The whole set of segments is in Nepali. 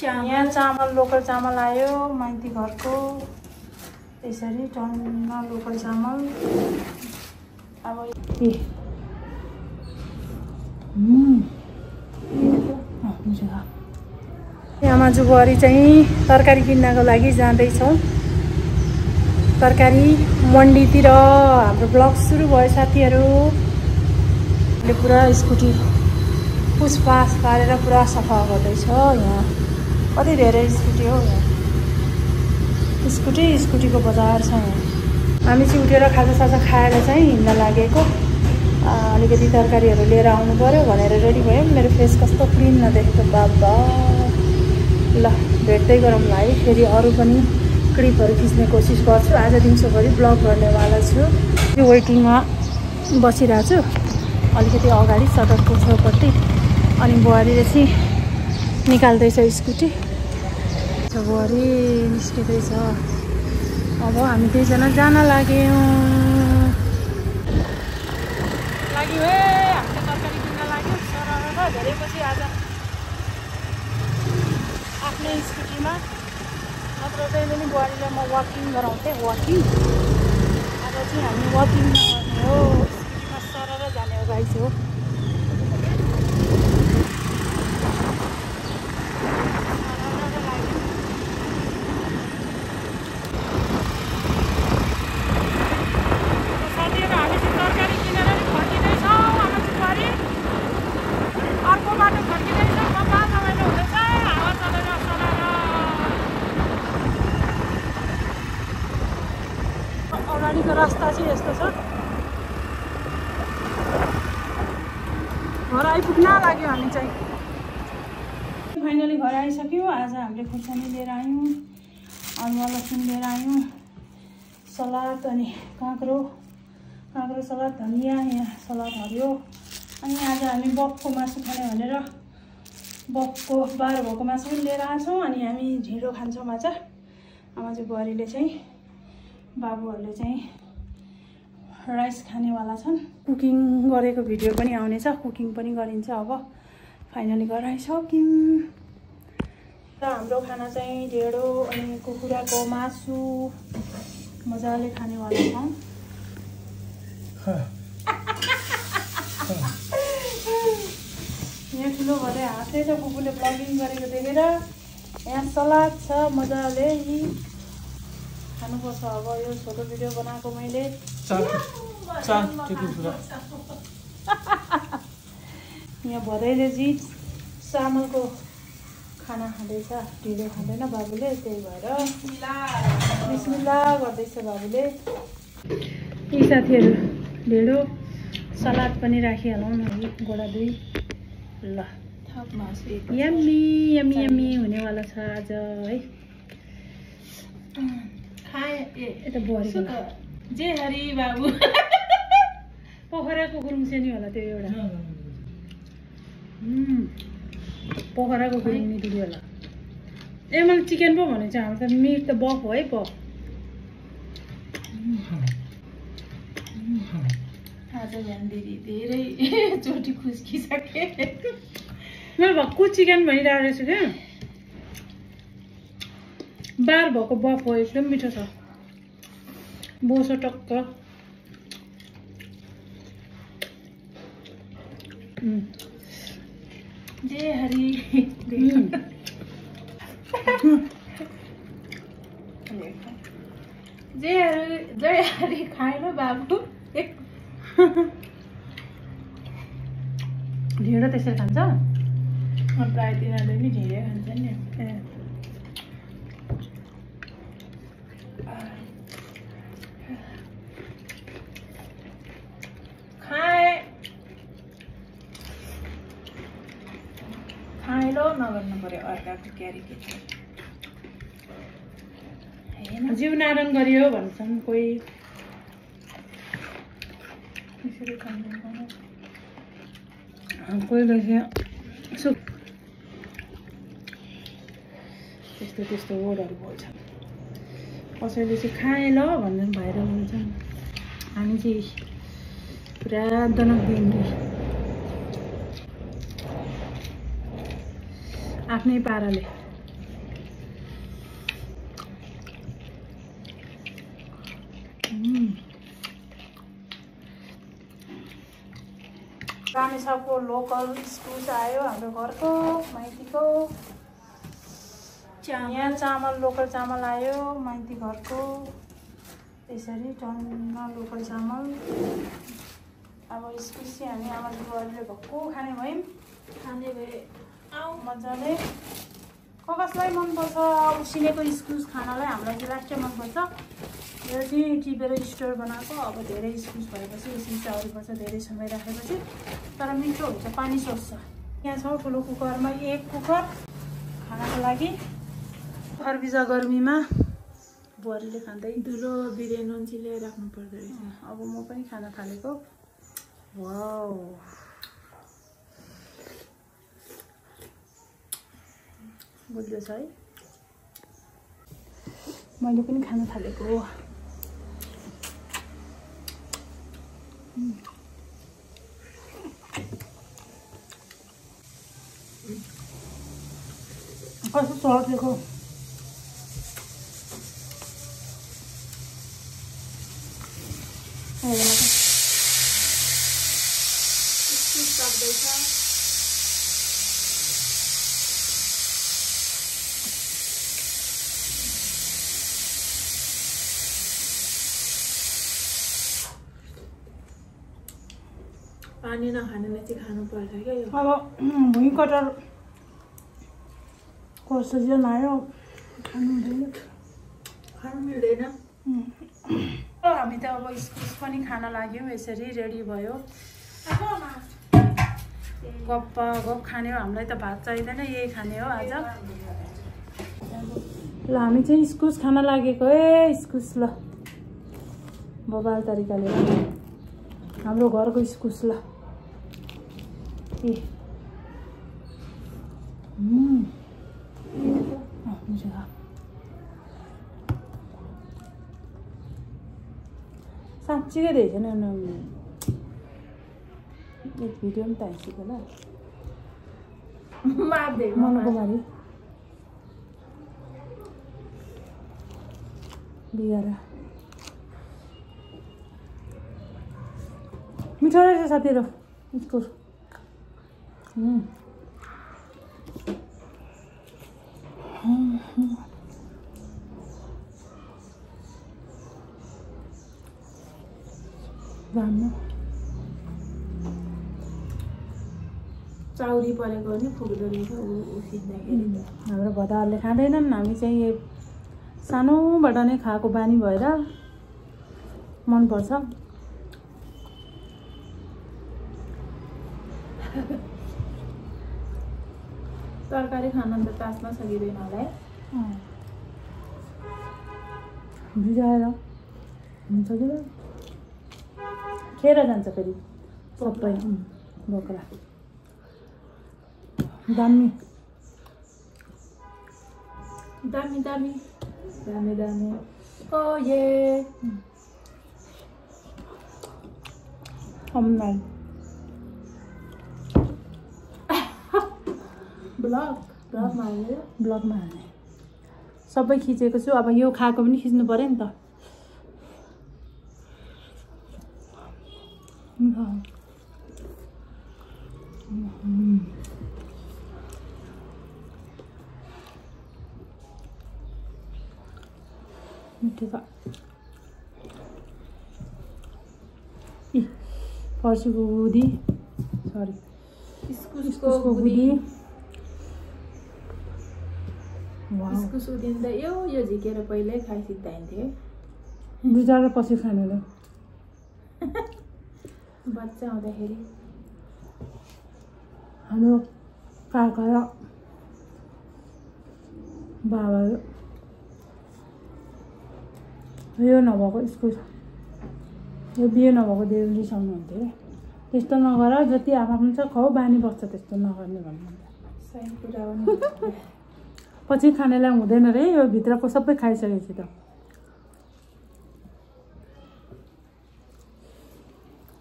यहाँ चामल लोकल चामल आयो माइती घरको यसरी टन्न लोकल चामल अब यहाँ बुहारी चाहिँ तरकारी किन्नको लागि जाँदैछौँ तरकारी मन्डीतिर हाम्रो ब्लग सुरु भयो साथीहरु पुरा स्कुटी पुसपास पारेर पुरा सफा गर्दैछ यहाँ कति धेरै स्कुटी हो यहाँ स्कुटीको बजार छ यहाँ हामी चाहिँ उठेर खाजासाजा खाएर चाहिँ हिँड्न लागेको अलिकति तरकारीहरु लिएर आउनु पर्यो भनेर रेडी भयौं मेरो फेस कस्तो क्लीन नदेखेको बाबा ल भेट्दै गरौँला है फेरि अरु पनि क्लिपहरु खिच्ने कोसिस गर्छु आज दिउँसोभरि ब्लग गर्नेवाला छु वेटिङमा बसिरहेको छु अलिकति अगाडि सडकको छेउपट्टि अनि बुहारीले चाहिँ निकाल्दैछ स्कुटी बुहारी निस्किँदैछ अब हामी दुईजना जान लाग्यौं हे हामीले तरकारी किन्न लाग्यौं सरर धेरै पछि आज आफ्नै स्कुटीमा नत्र जहिले पनि बुहारीलाई म वाकिङ गराउँथे वाकिङ आज चाहिँ हामी वाकिङ गर्ने हो स्कुटीमा सरर जाने हो गाइस हो अगाडिको रास्ता चाहिँ यस्तो छ घर आइपुग्न लाग्यो हामी चाहिँ फाइनली घर आइसक्यो आज हामीले खुर्सानी लिएर आयौं अदुवा लसुन लिएर आयौं सलाद अनि काँक्रो सलाद धनिया यहाँ सलाद हरियो अनि आज हामी बकको मासु खाने भनेर बकको बार भएको मासु पनि लिएर आछौं अनि हामी ढिँडो खान्छौं आज आमा चाहिँ बुहारीले चाहिँ बाबुहरुले चाहिँ राइस खानेवाला छन् कुकिङ गरेको भिडियो पनि आउनेछ कुकिङ पनि गरिन्छ अब फाइनली गराइसक्यौं र हाम्रो खाना चाहिँ ढेँडो अनि कुखुराको मासु मजाले खानेवाला छौं यहाँ ठुलो भएर हाँस्दै छ बुबुले ब्लगिङ गरेको देखेर यहाँ सलाद छ मजाले खानुपर्छ अब यो छोटो भिडियो बनाएको मैले यहाँ भदैले जी चामलको खाना खाँदैछ ढिलो खाँदैन बाबुले त्यही भएर बिस्मिल्लाह गर्दैछ बाबुले यी साथीहरु ढेँडो सलाद पनि राखिहालौँ है गोडा दुई ल थप मासु यम्मी यम्मी यम्मी हुनेवाला छ आज है खाए यता बुहारीको जे हरि बाबु पोखराको गुरुङसेनी होला त्यो एउटा पोखराको गुरुङनी दिदी होला ए मैले चिकन पो भने चाहिँ हाम्रो त मिट त बफ हो है बफ आज झन् दिदी धेरै चोटी खुस्किसके मैले भक्कु चिकन भनिरहेको रहेछु क्या बार भएको बफ हो एकदम मिठो छ बोसो टक्क जय हरि जय हरि खाएन बाबु ढेँडो त्यसरी खान्छ प्राय तिनीहरूले पनि ढेँडो खान्छ नि खाएलो नगर्नु पर्यो अर्काको क्यारी के जीव नारायण गरियो भन्छन् कोही कोहीले चाहिँ त्यस्तो वर्डहरू बोल्छ कसैले चाहिँ खाए ल भनेर भाइरल हुन्छन् हामी चाहिँ पुरा दनक दिन्छ आफ्नै पाराले रामेछापको लोकल इस्कुस आयो हाम्रो घरको माइतीको। यहाँ चामल लोकल चामल आयो माइती घरको। त्यसरी टन्न लोकल चामल। अब इस्कुस चाहिँ हामी आमा बुवाले भक्कु खाने भयौँ। खाने भए आऊ मजाले। कसलाई मनपर्छ उसिनेको इस्कुस खानलाई? हामीलाई चाहिँ लास्टै मनपर्छ। यो चाहिँ टिपेर स्टोर बनाएको। अब धेरै इस्कुस भएपछि यसरी चाउरीपर्छ धेरै समय राखेपछि, तर मिठो हुन्छ, पानी सोच्छ। यहाँ छ ठुलो कुकरमा 1 कुकर खानाको लागि। खरबिजा गर्मीमा बुहारीले खाँदै धुलो बिर्यानी नन्चीले राख्नु पर्दो रहेछ। अब म पनि खान थालेको। वाउ बुझ्दैछ है? मैले पनि खान थालेको। कस्तो चलेको पानी नखानेले चाहिँ खानु पर्छ क्या यो। अब भुइँ कटर सिजन आयो, खानु हुँदैन, खानु मिल्दैन। हामी त अब इस्कुस पनि खान लाग्यौँ। यसरी रेडी भयो। गप्पा गफ खाने हो, हामीलाई त भात चाहिँदैन, यही खाने हो आज। ल हामी चाहिँ इस्कुस खान लागेको। इस्कुस ल बबाल तरिकाले हाम्रो घरको इस्कुस ल। साँच्चीकै रहेछ नि। एक भिडियो पनि त हाइसिक्यो होला मनको मारी बिगार। मिठो रहेछ साथीहरू इस्कुस। चाउरी परेको नि फुक्दो रहेछ उसिन्दाखेरि। हाम्रो भदाहरूले खाँदैनन्, हामी चाहिँ सानोबाट नै खाएको बानी भएर मनपर्छ। तरकारी खान त तास्न सकिँदैन होला है। भिजाएर हुन्छ कि खेर जान्छ फेरि सबै बोक्रा। दामी दामी दामी दामी दामी। ओ ये हमनाल ब्लगमा हाल्ने सबै खिचेको छु। अब यो खाएको पनि खिच्नु पर्यो नि त। मिठो छ। फर्सीको गुदी, सरी इस्कुसको गुदी। इस्कुस उदिँदा यो झिकेर पहिल्यै खाइसिद्धाइन्थ्यो। बिचारा पछि खानेले बच्चा हुँदाखेरि हाम्रो काका र बाबा यो नभएको इस्कुस, यो बिहे नभएको देव रिसाउनुहुन्थ्यो क्या। त्यस्तो नगर, जति आफ्नो छ खाऊ, बानी बस्छ, त्यस्तो नगर्ने भन्नुहुन्छ। सही कुरा हो नि। पछि खानेलाई हुँदैन रे, यो भित्रको सबै खाइसकेपछि त।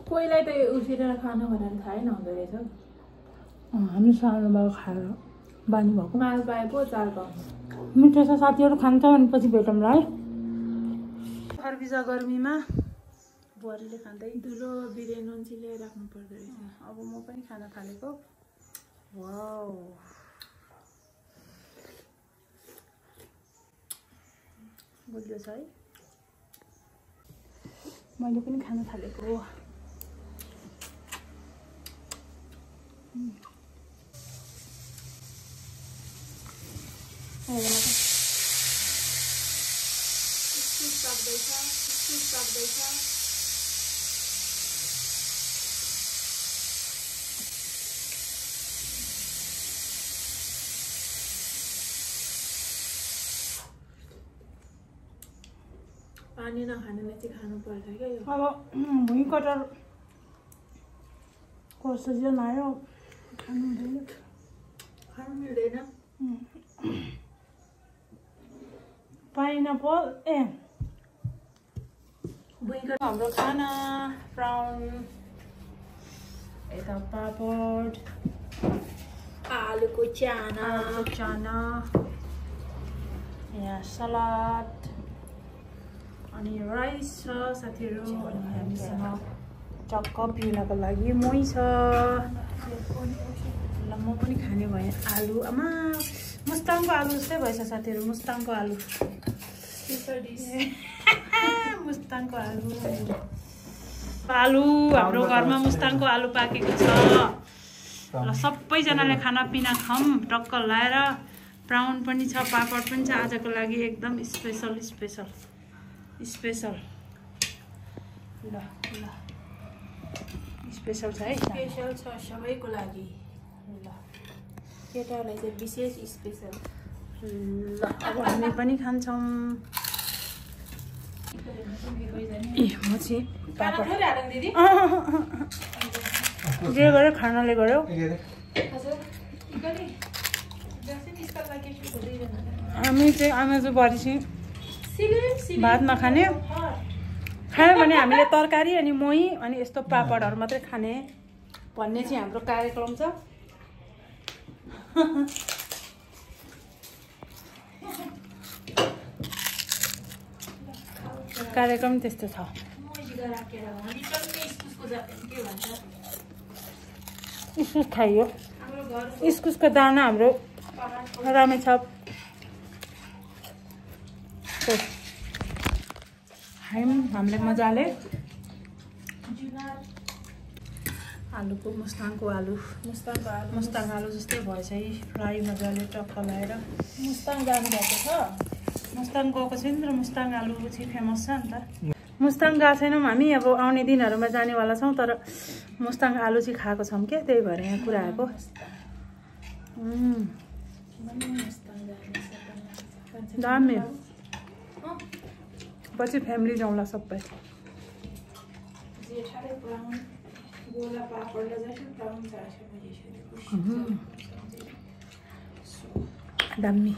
कोहीलाई त उसिरेर खानु भनेर थाहै नहुँदो रहेछ। हामी सानो भएको खाएर बानी भएको। माल पाए पो चाल पाउँछ। मिठो छ साथीहरू, खान्छ भने पछि भेटौँला है। खरबिजा गर्मीमा बुहारीले खाँदै धुलो बिरेन राख्नु पर्दो रहेछ। अब म पनि खान थालेको। वाउ बुझ्यो छ है। मैले पनि खान थालेको। पानी नखाने चाहिँ खानु पर्छ क्या यो। अब भुइँ कटर को सिजन आयो खानु हुँदैन। खानु मिल्दैन। पाइनएप्पल भुइँको हाम्रो खाना प्राउन यता पापड आलुको चाना यहाँ सलाद अनि राइस छ साथीहरू। अनि हामीसँग चक्क पिउनको लागि मही छ। ल म पनि खाने भएँ। आलु आमा मुस्ताङको आलु जस्तै भएछ साथीहरू। मुस्ताङको आलु मुस्ताङको आलु हाम्रो घरमा मुस्ताङको आलु पाकेको छ। ल सबैजनाले खानापिना खाऊँ टक्क लाएर। प्राउन पनि छ पापड पनि छ आजको लागि एकदम स्पेसल ल स्पेसल छ है। स्पेसल छ सबैको लागि। ल केटाहरूलाई चाहिँ विशेष स्पेसल। ल अब हामी पनि खान्छौँ। ए म चाहिँ पापड जे गर्यो खानाले गर्यो। हामी चाहिँ आमा चाहिँ भरिछि भात नखाने। खायो भने हामीले तरकारी अनि मही अनि यस्तो पापडहरू मात्रै खाने भन्ने चाहिँ हाम्रो कार्यक्रम छ। कार्यक्रम त्यस्तो छ। इस्कुस खाइयो। इस्कुसको दाना हाम्रो रामेछाप खायौँ हामीले मजाले। आलुको मुस्ताङको आलु मुस्ताङ जस्तै भएछ है। फ्राई मजाले टक्क लगाएर। मुस्ताङ जानुभएको छ? मुस्ताङ गएको छैन र मुस्ताङ आलु चाहिँ फेमस छ नि त। मुस्ताङ गएको छैनौँ हामी। अब आउने दिनहरूमा जानेवाला छौँ तर मुस्ताङ आलु चाहिँ खाएको छौँ क्या त्यही भएर यहाँ कुरा आएको। दामी पछि फ्यामिली जाउँला सबै। दामी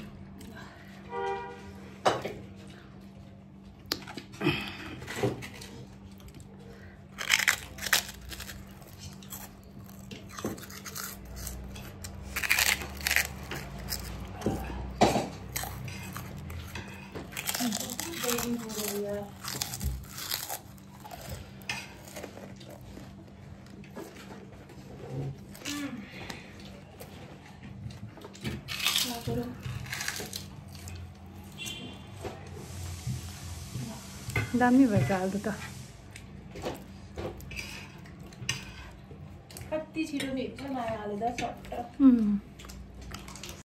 दामी भएछ आलु त। कति छिटो भेट्छ नयाँ आलु त सट्ट।